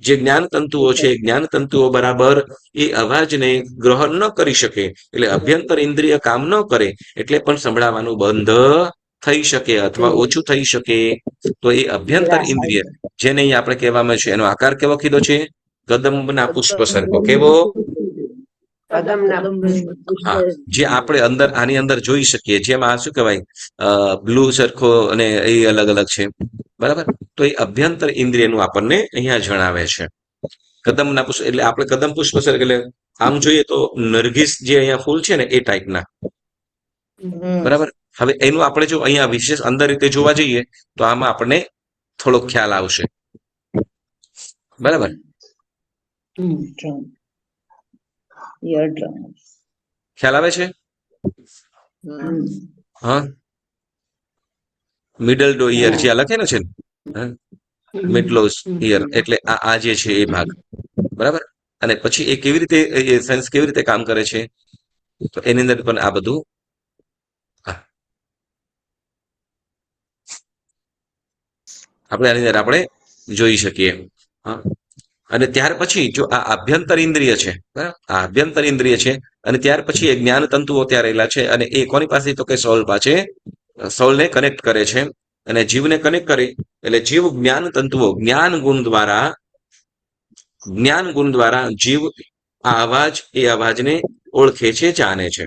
જે જ્ઞાન તંતુઓ છે જ્ઞાન તંતુઓ બરાબર એ અવાજને ગ્રહણ ન કરી શકે એટલે અભ્યંતર ઇન્દ્રિય કામ ન કરે એટલે પણ સંભળાવાનું બંધ થઈ શકે અથવા ઓછું થઈ શકે તો એ અભ્યંતર ઇન્દ્રિય જેને અહીં આપણે કહેવામાં છે એનો આકાર કેવો કીધો છે કદંબના પુષ્પ સરખો કેવો હા જે આપણે અંદર આની અંદર જોઈ શકીએ જેમાં શું કહેવાય બ્લુ સરખો અને એ અલગ અલગ છે બરાબર તો એ અભ્યંતર ઇન્દ્રિયનું આપણને અહીંયા જણાવે છે કદમના પુષ્પ એટલે આપણે કદમ પુષ્પ સરખ એટલે આમ જોઈએ તો નરગીસ જે અહીંયા ફૂલ છે ને એ ટાઈપના બરાબર હવે એનું આપણે જો અહીંયા વિશેષ અંદર રીતે જોવા જઈએ તો આમાં આપણને થોડો ખ્યાલ આવશે બરાબર ખ્યાલ આવે છે હા મિડલ ડો ઇયર જે લખે ને છે મિડલોસ ઇયર એટલે આ જે છે એ ભાગ બરાબર અને પછી એ કેવી રીતે એ સેન્સ કેવી રીતે કામ કરે છે તો એની અંદર પણ આ બધું આપણે આની અંદર આપણે જોઈ શકીએ અને ત્યાર પછી જો આ આભ્યંતર ઇન્દ્રિય છે બરાબર આ આભ્યંતર ઇન્દ્રિય છે અને ત્યાર પછી એ જ્ઞાન તંતુઓ ત્યાં રહેલા છે અને એ કોની પાસે તો કે સોલ પાસે સોલને કનેક્ટ કરે છે અને જીવને કનેક્ટ કરી એટલે જીવ જ્ઞાન તંતુઓ જ્ઞાન ગુણ દ્વારા જીવ આ અવાજને ઓળખે છે જાણે છે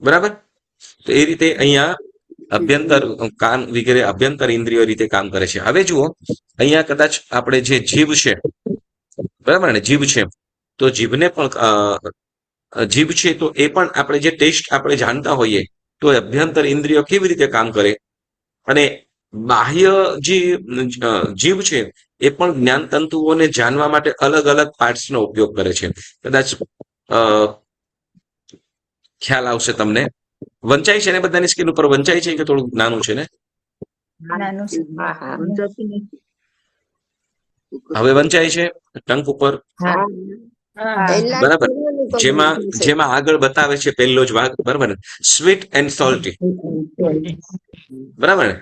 બરાબર તો એ રીતે અહીંયા અભ્યંતર કાન વગેરે અભ્યંતર ઇન્દ્રિયો રીતે કામ કરે છે હવે જુઓ અહીંયા કદાચ આપણે જે જીભ છે બરાબર ને જીભ છે તો જીભને પણ જીભ છે તો એ પણ આપણે જે ટેસ્ટ આપણે જાણતા હોઈએ તો અભ્યંતર ઇન્દ્રિયો કેવી રીતે કામ કરે અને બાહ્ય જે જીભ છે એ પણ જ્ઞાન તંતુઓને જાણવા માટે અલગ અલગ પાર્ટ્સનો ઉપયોગ કરે છે કદાચ ખ્યાલ આવશે તમને વંચાય છે ને બધાની સ્કીન ઉપર વંચાય છે કે થોડું નાનું છે ને હવે વંચાય છે ટંક ઉપર બરાબર જેમાં આગળ બતાવે છે પહેલો જ ભાગ બરાબર ને સ્વીટ એન્ડ સોલ્ટી બરાબર ને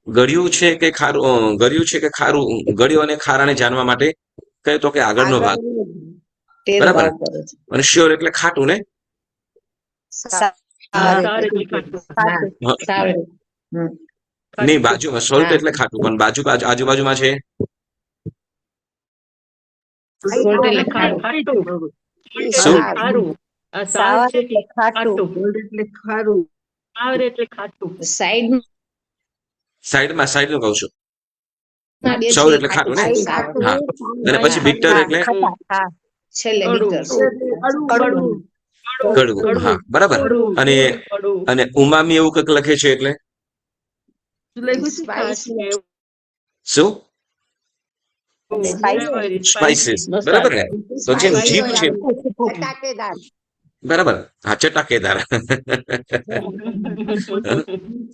ગળ્યું છે કે ખારું ગળ્યું અને ખારાને જાણવા માટે કયો તો કે આગળનો ભાગ બરાબર અને શ્યોર એટલે ખાટું ને નહીં બાજુમાં સોલ્ટ એટલે ખાટું પણ આજુબાજુમાં છે સાઈડમાં નું કહું છું સૌર એટલે ખાટું ને હા અને પછી બિટર એટલે કડવું હા બરાબર અને ઉમામી એવું કંઈક લખે છે એટલે શું સ્પાઇસીસ બરાબર ને તો જેમ જીભ છે બરાબર હા ચટાકેદાર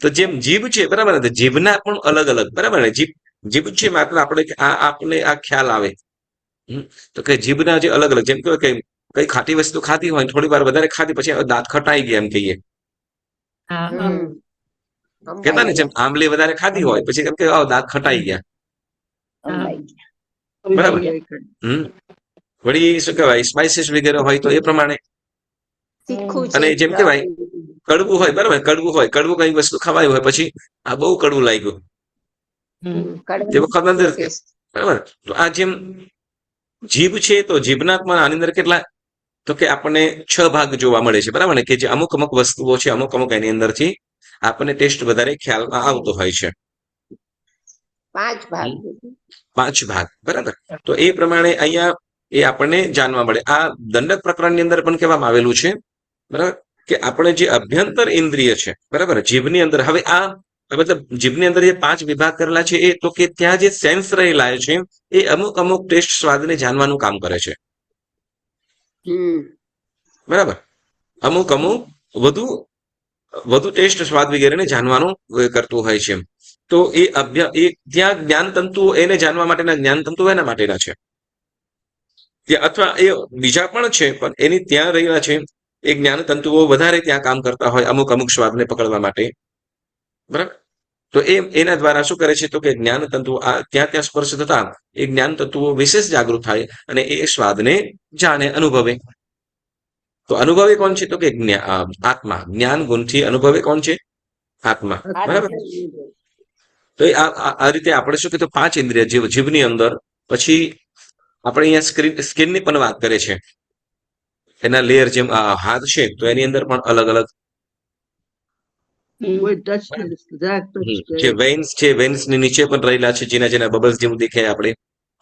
તો જેમ જીભ છે બરાબર ને જીભના પણ અલગ અલગ બરાબર ને જીભ છે માત્ર આપણે આ ખ્યાલ આવે તો કે જીભના જે અલગ અલગ જેમ કે કઈ ખાટી વસ્તુ ખાધી હોય થોડી વાર વધારે ખાધી પછી દાંત ખટાઈ ગયા એમ કહીએ કેતા ને જેમ આંબલી વધારે ખાધી હોય પછી કેમ કે દાંત ખટાઈ ગયા બરાબર વળી શું કહેવાય સ્પાઇસીસ વગેરે હોય તો એ પ્રમાણે અને જેમ કેવાય કડવું હોય બરાબર કડવું કઈ વસ્તુ ખવાયું હોય પછી આ બહુ કડવું લાગ્યું તે વખત અંદર બરાબર તો આ જેમ જીભ છે તો જીભના પણ આની અંદર કેટલા તો કે આપણને 6 ભાગ જોવા મળે છે બરાબર ને કે જે અમુક વસ્તુઓ છે અમુક એની અંદરથી આપણને ટેસ્ટ વધારે ખ્યાલમાં આવતો હોય છે 5 ભાગ બરાબર તો એ પ્રમાણે અહીંયા એ આપણને જાણવા મળે. આ દંડક પ્રકરણની અંદર પણ કહેવામાં આવેલું છે, બરાબર, કે આપણે જે અભ્યંતર ઇન્દ્રિય છે, બરાબર, જીભની અંદર, હવે આ મતલબ જીભની અંદર જે 5 વિભાગ કરેલા છે, એ તો કે ત્યાં જે સેન્સ રહેલા છે એ અમુક અમુક ટેસ્ટ સ્વાદને જાણવાનું કામ કરે છે, બરાબર. અમુક અમુક વધુ વધુ ટેસ્ટ સ્વાદ વગેરેને જાણવાનું કરતું હોય છે. તો એ ત્યાં જ્ઞાન તંતુઓ એને જાણવા માટેના જ્ઞાન તંતુઓ એના માટેના છે ત્યાં, અથવા એ બીજા પણ છે પણ એની ત્યાં રહેલા છે એ જ્ઞાન તંતુઓ વધારે ત્યાં કામ કરતા હોય અમુક અમુક સ્વાદને પકડવા માટે, બરાબર. તો એના દ્વારા શું કરે છે તો કે જ્ઞાન તંતુઓ ત્યાં ત્યાં સ્પર્શ થતા એ જ્ઞાન તત્વો વિશેષ જાગૃત થાય અને એ સ્વાદને જાણે, અનુભવે. તો અનુભવે કોણ છે તો કે આત્મા. જ્ઞાન ગુણથી અનુભવે કોણ છે? આત્મા, બરાબર. તો આ રીતે આપણે શું કીધું 5 ઇન્દ્રિય જીભની અંદર. પછી આપણે અહીંયા સ્કિનની પણ વાત કરે છે, એના લેયર જેમ હાથ છે તો એની અંદર પણ અલગ અલગ કોઈ ટચ જરાક ટચ જે વેન્સ છે, વેન્સની નીચે પણ રહેલા છે, જેના જેના બબલ્સ જેવું દેખાય આપણે.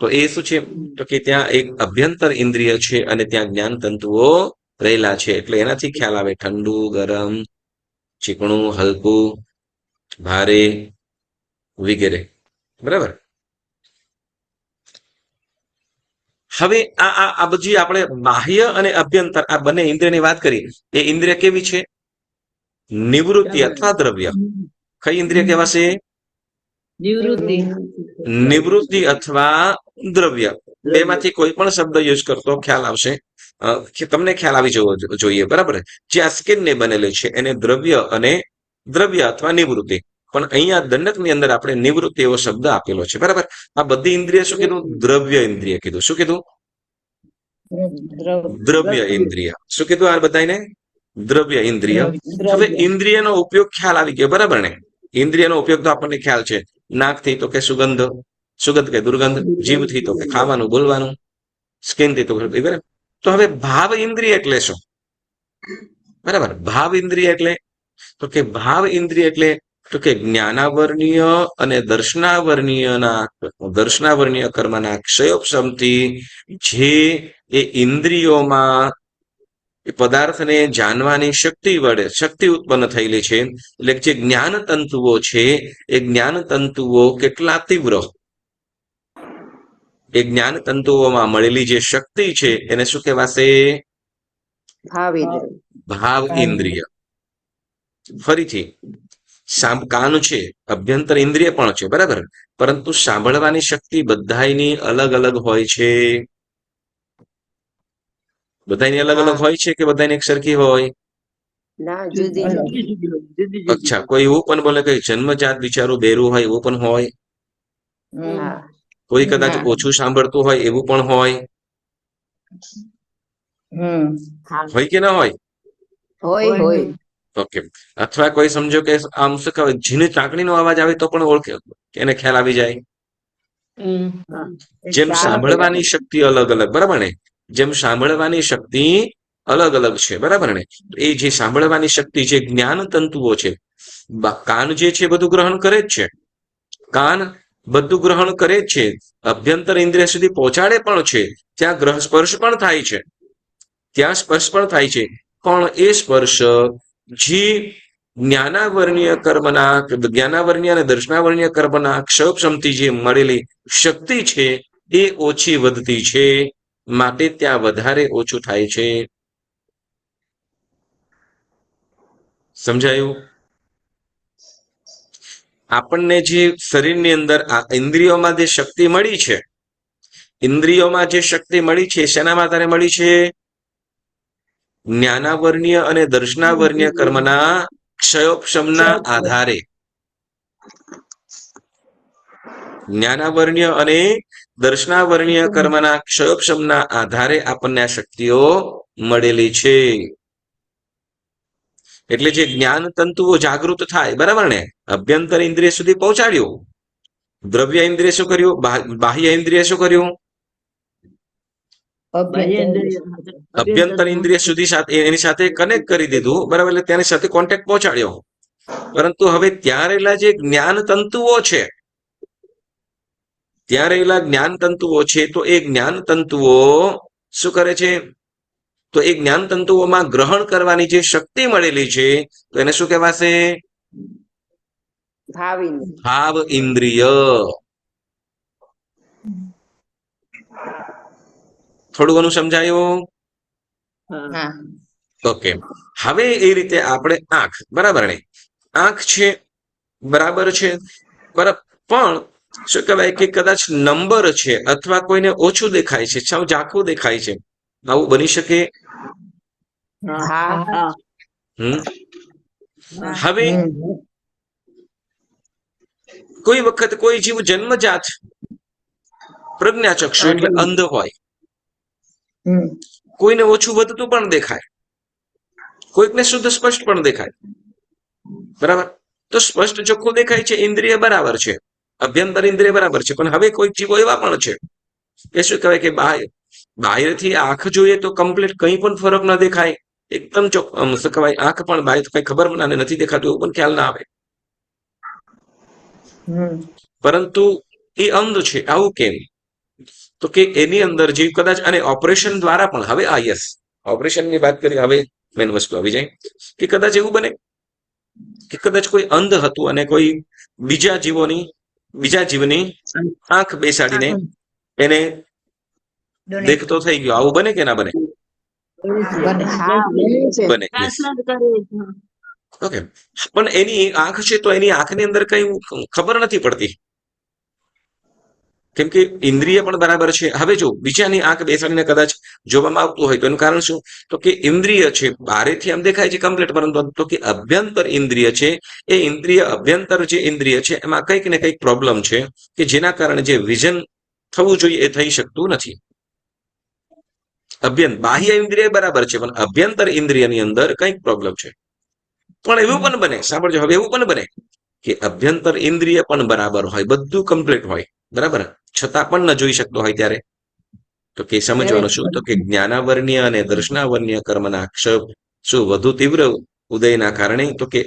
તો એ શું છે તો કે ત્યાં એક અભ્યંતર ઇન્દ્રિય છે અને ત્યાં જ્ઞાન તંતુઓ રહેલા છે. એટલે એનાથી ખ્યાલ આવે ઠંડુ, ગરમ, ચીકણું, હલકું, ભારે વગેરે, બરાબર. હવે આ બધી આપણે બાહ્ય અને અભ્યંતર આ બંને ઇન્દ્રિયની વાત કરી. એ ઇન્દ્રિય કેવી છે? નિવૃત્તિ અથવા દ્રવ્ય. કઈ ઇન્દ્રિય કહેવાશે? નિવૃત્તિ. નિવૃત્તિ અથવા દ્રવ્ય. બેમાંથી કોઈ પણ શબ્દ યુઝ કરતો ખ્યાલ આવશે, તમને ખ્યાલ આવી જવો જોઈએ, બરાબર. જે આ સ્કિનને બનેલી છે એને દ્રવ્ય અથવા નિવૃત્તિ. પણ અહીંયા દંડકની અંદર આપણે નિવૃત્તિ એવો શબ્દ આપેલો છે, બરાબર. આ બધી ઇન્દ્રિય શું કીધું? દ્રવ્ય ઇન્દ્રિય કીધું. શું કીધું? દ્રવ્ય ઇન્દ્રિય. શું કીધું આ બધાને? દ્રવ્ય ઇન્દ્રિય. હવે ઇન્દ્રિયનો ઉપયોગ ખ્યાલ આવી ગયો, બરાબર ને? ઇન્દ્રિયનો ઉપયોગ તો આપણને ખ્યાલ છે. નાકથી તો કે સુગંધ કે દુર્ગંધ, જીભથી તો કે ખાવાનું બોલવાનું, સ્કિનથી તો બરાબર. તો હવે ભાવ ઇન્દ્રિય એટલે શું? બરાબર. ભાવ ઇન્દ્રિય એટલે તો કે ભાવ ઇન્દ્રિય એટલે તો કે જ્ઞાનાવર્ણીય અને દર્શનાવર્ણીય કર્મના ક્ષયોપશમથી જે એ ઇન્દ્રિયોમાં પદાર્થને જાણવાની શક્તિ ઉત્પન્ન થયેલી છે. એટલે જે જ્ઞાન તંતુઓ છે એ જ્ઞાન તંતુઓ કેટલા તીવ્ર, એ જ્ઞાન તંતુઓમાં મળેલી જે શક્તિ છે એને શું કહેવાશે? ભાવ ઇન્દ્રિય. ફરીથી કાન છે, અભ્યંતર ઇન્દ્રિય પણ છે, બરાબર. પરંતુ સાંભળવાની શક્તિ બધાની અલગ અલગ હોય છે. બધાની અલગ અલગ હોય છે કે બધાની એક સરખી હોય? અચ્છા, કોઈ એવું પણ બોલે કે જન્મજાત બિચારું બેરું હોય એવું પણ હોય. કોઈ કદાચ ઓછું સાંભળતું હોય એવું પણ હોય. હોય કે ના હોય? ઓકે. અથવા કોઈ સમજો કે આમ શું કહેવાય, ઝીણી ચાકણીનો અવાજ આવે તો પણ ઓળખે, એને ખ્યાલ આવી જાય. જેમ સાંભળવાની શક્તિ અલગ અલગ, બરાબર ને? જેમ સાંભળવાની શક્તિ અલગ અલગ છે, બરાબર ને? એ જે સાંભળવાની શક્તિ જે જ્ઞાન તંતુઓ છે, કાન જે છે બધું ગ્રહણ કરે જ છે. કાન બધું ગ્રહણ કરે જ છે, અભ્યંતર ઇન્દ્રિય સુધી પહોંચાડે પણ છે. ત્યાં ગ્રહ સ્પર્શ પણ થાય છે, ત્યાં સ્પર્શ પણ થાય છે. પણ એ સ્પર્શ જે જ્ઞાનાવર્ણીય અને દર્શનાવર્ણીય કર્મના ક્ષયોપશમથી જે મળેલી શક્તિ છે એ ઓછી વધતી છે, માટે ત્યાં વધારે ઓછું થાય છે. સમજાયું? આપણને જે શરીરની અંદર આ ઇન્દ્રિયોમાં જે શક્તિ મળી છે, ઇન્દ્રિયોમાં જે શક્તિ મળી છે શેના આધારે મળી છે? જ્ઞાનાવર્ણીય અને દર્શનાવર્ણીય કર્મના ક્ષયોપશમના આધારે. જ્ઞાનાવર્ણીય અને દર્શનાવર્ણીય કર્મના ક્ષયોપશમના આધારે આપણને આ શક્તિઓ મળેલી છે. એટલે જે જ્ઞાન તંતુઓ જાગૃત થાય, બરાબર ને? અભ્યંતર ઇન્દ્રિય સુધી પહોંચાડ્યું. દ્રવ્ય ઇન્દ્રિય શું કર્યું? બાહ્ય ઇન્દ્રિય શું કર્યું? અભ્યંતર ઇન્દ્રિય સુધી એની સાથે કનેક્ટ કરી દીધું, બરાબર? એટલે તેની સાથે કોન્ટેક્ટ પહોંચાડ્યો. પરંતુ હવે ત્યાં રહેલા જે જ્ઞાન તંતુઓ છે, ત્યાં રહેલા જ્ઞાન તંતુઓ છે, તો એ જ્ઞાન તંતુઓ શું કરે છે? તો એ જ્ઞાન તંતુઓમાં ગ્રહણ કરવાની જે શક્તિ મળેલી છે તો એને શું કહેવાશે? ભાવ ઇન્દ્રિય. થોડું ઘણું સમજાયું? હા ઓકે. હવે એ રીતે આપણે આંખ, બરાબર ને? આંખ છે, બરાબર છે, બરાબર. પણ શું કહેવાય કે કદાચ નંબર છે અથવા કોઈને ઓછું દેખાય છે, સાવ ઝાંખું દેખાય છે, આવું બની શકે? હા હા હવે કોઈ વખત કોઈ જીવ જન્મજાત પ્રજ્ઞાચક્ષુ એટલે અંધ હોય, કોઈને ઓછું વધતું પણ દેખાય, કોઈકને શુદ્ધ સ્પષ્ટ પણ દેખાય, બરાબર. તો સ્પષ્ટ ચોખ્ખું દેખાય છે, ઇન્દ્રિય બરાબર છે, અભ્યંતર ઇન્દ્રિય બરાબર છે. પણ હવે કોઈ જીવો એવા પણ છે કે શું કહેવાય કે બાહ્યથી આંખ જોઈએ તો કમ્પ્લીટ કંઈ પણ ફરક ન દેખાય, એકદમ શું કહેવાય આંખ પણ બાહ્ય કઈ ખબર પણ નથી દેખાતું એવું પણ ખ્યાલ ના આવે, પરંતુ એ અંધ છે. આવું કેમ? તો કે એની અંદર જે કદાચ અને ઓપરેશન દ્વારા પણ, હવે આ યસ ઓપરેશનની વાત કરી, હવે મેન વસ્તુ આવી જાય કે કદાચ એવું બને કે કદાચ કોઈ અંધ હતું અને કોઈ બીજા જીવની આંખ બેસાડીને એને દેખતો થઈ ગયો, આવું બને કે ના બને? બને. ઓકે. પણ એની આંખ છે તો એની આંખની અંદર કઈ ખબર નથી પડતી, કેમ કે ઇન્દ્રિય પણ બરાબર છે. હવે જો બીજાની આંખ બેસાડીને કદાચ જોવામાં આવતું હોય તો એનું કારણ શું? તો કે ઇન્દ્રિય છે બારેથી આમ દેખાય છે કમ્પ્લીટ, પરંતુ તો કે અભ્યંતર ઇન્દ્રિય છે, એ ઇન્દ્રિય અભ્યંતર જે ઇન્દ્રિય છે એમાં કંઈક ને કંઈક પ્રોબ્લેમ છે કે જેના કારણે જે વિઝન થવું જોઈએ એ થઈ શકતું નથી. બાહ્ય ઇન્દ્રિય બરાબર છે પણ અભ્યંતર ઇન્દ્રિયની અંદર કંઈક પ્રોબ્લેમ છે. પણ એવું પણ બને, સાંભળજો, હવે એવું પણ બને કે અભ્યંતર ઇન્દ્રિય પણ બરાબર હોય, બધું કમ્પ્લીટ હોય, બરાબર, છતાં પણ ન જોઈ શકતો હોય ત્યારે તો કે સમજવાનું શું? તો કે જ્ઞાનાવર્ણ્ય અને દર્શનાવર્ણ્ય કર્મના ક્ષપ શું વધુ તીવ્ર ઉદયના કારણે તો કે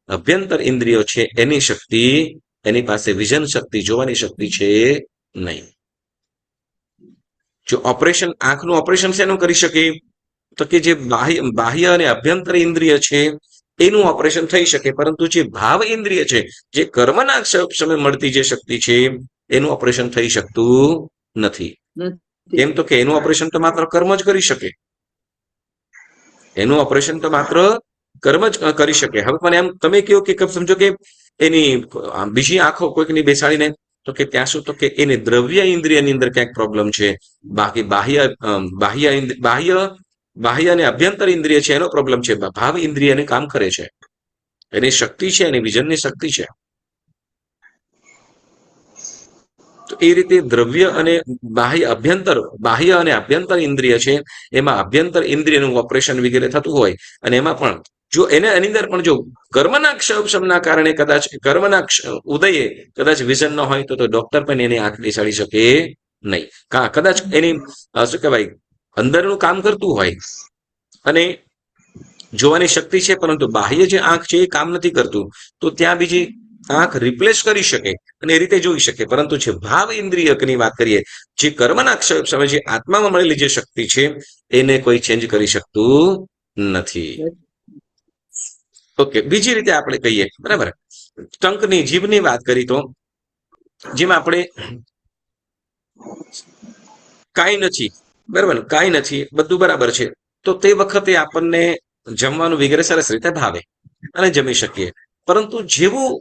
અભ્યંતર ઇન્દ્રિયો છે એની શક્તિ, એની પાસે વિઝન શક્તિ, જોવાની શક્તિ છે નહીં. જો ઓપરેશન, આંખનું ઓપરેશન શેનું કરી શકે? તો કે જે બાહ્ય અને અભ્યંતર ઇન્દ્રિય છે એનું ઓપરેશન થઈ શકે, પરંતુ જે ભાવ ઇન્દ્રિય છે, જે કર્મના સમય મળતી જે શક્તિ છે એનું ઓપરેશન થઈ શકતું નથી. કેમ? તો કે એનું ઓપરેશન તો માત્ર કર્મ જ કરી શકે, એનું ઓપરેશન તો માત્ર કર્મ જ કરી શકે. હવે પણ એમ તમે કહો કે સમજો કે એની બીજી આંખો કોઈકની બેસાડીને તો કે ત્યાં શું? તો કે એની દ્રવ્ય ઇન્દ્રિયની અંદર ક્યાંક પ્રોબ્લેમ છે, બાકી બાહ્ય અને અભ્યંતર ઇન્દ્રિય છે એનો પ્રોબ્લેમ છે, ભાવ ઇન્દ્રિયને કામ કરે છે, એની શક્તિ છે, એની વિઝનની શક્તિ છે. તો એ રીતે દ્રવ્ય અને બાહ્ય અને અભ્યંતર ઇન્દ્રિય છે, એમાં અભ્યંતર ઇન્દ્રિયનું ઓપરેશન વગેરે થતું હોય અને એમાં પણ જો એની અંદર પણ જો કર્મના ક્ષમના કારણે કદાચ કર્મના ઉદયે કદાચ વિઝન ન હોય તો ડોક્ટર પણ એની આંખ બેસાડી શકે નહીં. કદાચ એની શું કહેવાય અંદરનું કામ કરતું હોય અને જોવાની શક્તિ છે, પરંતુ બાહ્ય જે આંખ છે એ કામ નથી કરતું, તો ત્યાં બીજી આંખ રિપ્લેસ કરી શકે અને એ રીતે જોઈ શકે. પરંતુ જે ભાવ ઇન્દ્રિયકની વાત કરીએ, જે કર્મના સમય જે આત્મામાં મળેલી જે શક્તિ છે એને કોઈ ચેન્જ કરી શકતું નથી. ઓકે. બીજી રીતે આપણે કહીએ, બરાબર, ટંકની જીભની વાત કરી તો જેમાં આપણે કાંઈ નથી, બરાબર, કાંઈ નથી, બધું બરાબર છે, તો તે વખતે આપણને જમવાનું વગેરે સરસ રીતે ભાવે અને જમી શકીએ. પરંતુ જેવું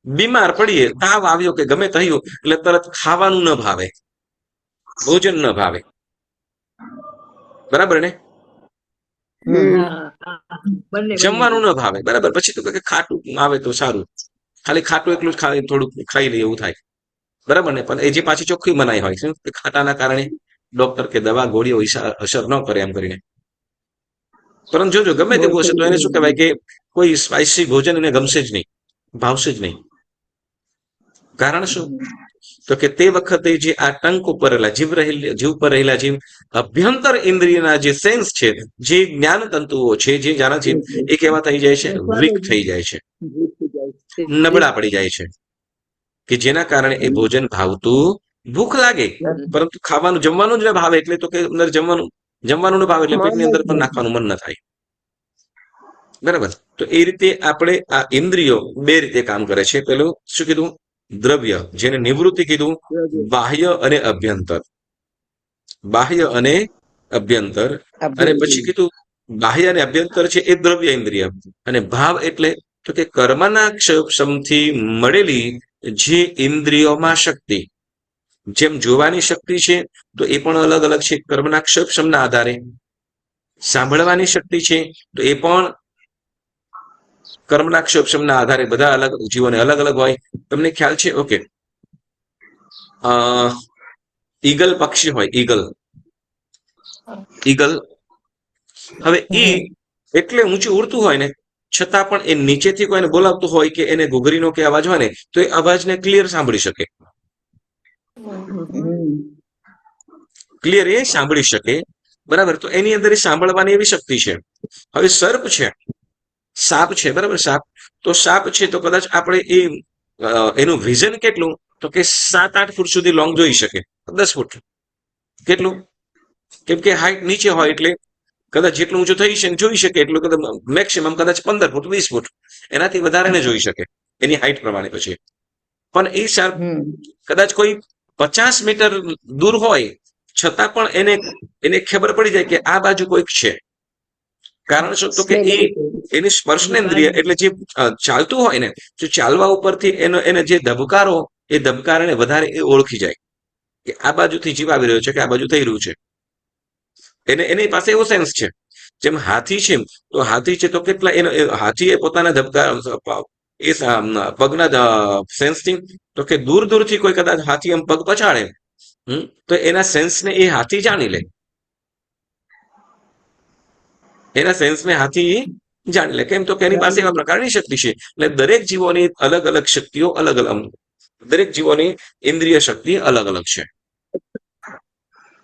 બીમાર પડીએ, તાવ આવ્યો કે ગમે થયું એટલે તરત ખાવાનું ન ભાવે, ભોજન ન ભાવે, બરાબર ને? જમવાનું ન ભાવે, બરાબર. પછી તો કે ખાટું આવે તો સારું, ખાલી ખાટું એકલું જ થોડુંક ખાઈ લે એવું થાય, બરાબર ને? પણ એ જે પાછી ચોખ્ખી મનાઈ હોય શું કે ખાટાના કારણે ડોક્ટર કે દવા ગોળીઓ અસર ન કરે એમ કરીને. પરંતુ જોજો ગમે તેવું હશે તો એને શું કહેવાય કે કોઈ સ્પાઇસી ભોજન એને ગમશે જ નહીં, ભાવશે જ નહીં. કારણ શું? તો કે તે વખતે જે આ ટંક ઉપર રહેલા જીવ પર રહેલા જે અભ્યંતર ઇન્દ્રિયના જે સેન્સ છે, જે જ્ઞાન તંતુઓ છે, જે જાણે છે, એ કેવા થઈ જાય છે? વીક થઈ જાય છે, નબળા પડી જાય છે, કે જેના કારણે એ ભોજન ભાવતું ભૂખ લાગે પરંતુ ખાવાનું જમવાનું જ ન ભાવે એટલે તો કે અંદર જમવાનું ન ભાવે એટલે પેટની અંદર પણ નાખવાનું મન ન થાય. બરાબર. તો એ રીતે આપણે આ ઇન્દ્રિયો બે રીતે કામ કરે છે. પેલું શું કીધું? દ્રવ્ય, જેને નિવૃત્તિ કીધું, બાહ્ય અને અભ્યંતર. બાહ્ય અને અભ્યંતર. અને પછી કીધું બાહ્ય અને અભ્યંતર છે એ દ્રવ્ય ઇન્દ્રિય. અને ભાવ એટલે તો કે કર્મના ક્ષમથી મળેલી જે ઇન્દ્રિયોમાં શક્તિ, જેમ જોવાની શક્તિ છે તો એ પણ અલગ અલગ છે કર્મના ક્ષમના આધારે. સાંભળવાની શક્તિ છે તો એ પણ કર્મના ક્ષમના આધારે બધા અલગ જીવોને અલગ અલગ હોય. તમને ખ્યાલ છે? ઓકે, ઈગલ પક્ષી હોય, ઈગલ. હવે એ એટલે ઊંચું ઉડતું હોય ને છતાં પણ એ નીચેથી કોઈને બોલાવતું હોય કે એને ઘૂઘરીનો કે અવાજ હોય ને તો એ અવાજને ક્લિયર સાંભળી શકે. ક્લિયર એ સાંભળી શકે. બરાબર. તો એની અંદર એ સાંભળવાની એવી શક્તિ છે. હવે સર્પ છે, સાપ છે, બરાબર, સાપ. તો સાપ છે તો કદાચ આપણે એનું વિઝન કેટલું? તો કે 7-8 ફૂટ સુધી લોંગ જોઈ શકે, 10 ફૂટ. કેટલું? કેમ કે હાઈટ નીચે હોય એટલે કદાચ જેટલું ઊંચું થઈ છે જોઈ શકે એટલું કદાચ મેક્સિમમ કદાચ 15 ફૂટ 20 ફૂટ એનાથી વધારે ને જોઈ શકે એની હાઈટ પ્રમાણે. પછી પણ એ સાપ કદાચ કોઈ 50 મીટર દૂર હોય છતાં પણ એને ખબર પડી જાય કે આ બાજુ કોઈક છે. કારણ શું? તો કે એની સ્પર્શનેન્દ્રિય એટલે જે ચાલતું હોય ને, જો ચાલવા ઉપરથી એને જે ધબકારો, એ ધબકારાને વધારે એ ઓળખી જાય કે આ બાજુથી જીવ આવી રહ્યો છે કે આ બાજુ થઈ રહ્યું છે. એની પાસે એવો સેન્સ છે. જેમ હાથી છે તો હાથી છે તો કેટલા હાથી એ પોતાના ધબકાર એ પગના સેન્સથી તો કે દૂર દૂરથી કોઈ કદાચ હાથી એમ પગ પછાડે તો એના સેન્સને એ હાથી જાણી લે. એના સેન્સને હાથી જાણી લે. કેમ? તો કે એની પાસે એવા પ્રકારની શક્તિ છે. એટલે દરેક જીવોની અલગ અલગ શક્તિઓ, અલગ અલગ, દરેક જીવોની ઇન્દ્રિય શક્તિ અલગ અલગ છે.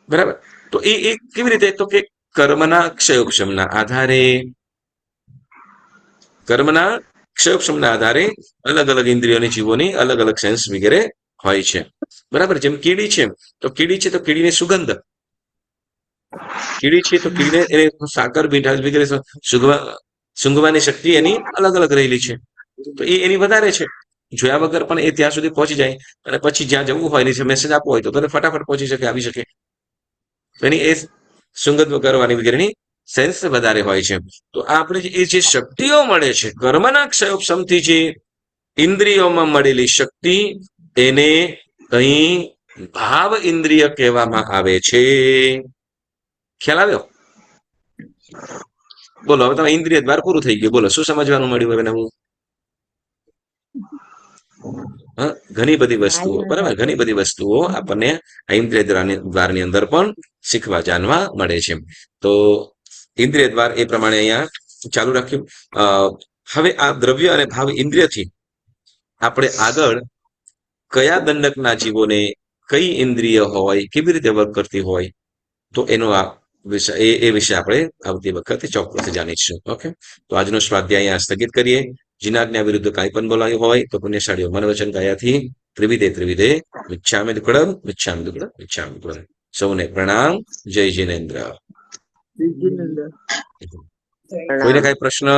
બરાબર. તો એ કેવી રીતે? તો કે કર્મના ક્ષયોક્ષમના આધારે, કર્મના ક્ષયોક્ષમના આધારે અલગ અલગ ઇન્દ્રિયોની જીવોની અલગ અલગ સેન્સ વગેરે હોય છે. બરાબર. જેમ કીડી છે તો કીડી છે તો કીડીની સુગંધ, કીડી છે તો કીડીને એને સાકર મીઠાશ વગેરે સૂંઘવાની શક્તિ એની અલગ અલગ રહેલી છે. તો એની વધારે છે. જોયા વગર પણ એ ત્યાં સુધી પહોંચી જાય અને પછી જ્યાં જવું હોય એની મેસેજ આપવો હોય તો તને ફટાફટ પહોંચી શકે, આવી શકે. તો એની એ સુગંધ કરવાની વગેરેની સેન્સ વધારે હોય છે. તો આપણે એ જે શક્તિઓ મળે છે કર્મના ક્ષયોક્ષમથી, જે ઇન્દ્રિયોમાં મળેલી શક્તિ, એને અહીં ભાવ ઇન્દ્રિય કહેવામાં આવે છે. ખ્યાલ આવ્યો? બોલો. હવે તમે ઇન્દ્રિય દ્વાર પૂરું થઈ ગયું. બોલો શું સમજવાનું મળ્યું હવે નવું? ઘણી બધી વસ્તુઓ, બરાબર, ઘણી બધી વસ્તુઓ આપણને આ ઇન્દ્રિય દ્વારની અંદર પણ શીખવા જાણવા મળે છે. તો ઇન્દ્રિય દ્વાર એ પ્રમાણે અહીંયા ચાલુ રાખ્યું. હવે આ દ્રવ્ય અને ભાવ ઇન્દ્રિયથી આપણે આગળ કયા દંડકના જીવોને કઈ ઇન્દ્રિય હોય, કેવી રીતે વર્ક કરતી હોય, તો એનો આ વિષય એ વિશે આપણે આવતી વખતે ચોક્કસ જાણીશું. ઓકે, તો આજનો સ્વાધ્યાય અહીંયા સ્થગિત કરીએ. જીનાજ્ઞા વિરુદ્ધ કાંઈ પણ બોલાયું હોય તો પુણ્યશાળીઓ મન વચન કાયાથી ત્રિવિધે મિચ્છામિ દુક્કડમ મિચ્છામિ દુક્કડમ મિચ્છામિ દુક્કડમ. સૌને પ્રણામ. જય જીનેન્દ્ર. કોઈને કઈ પ્રશ્ન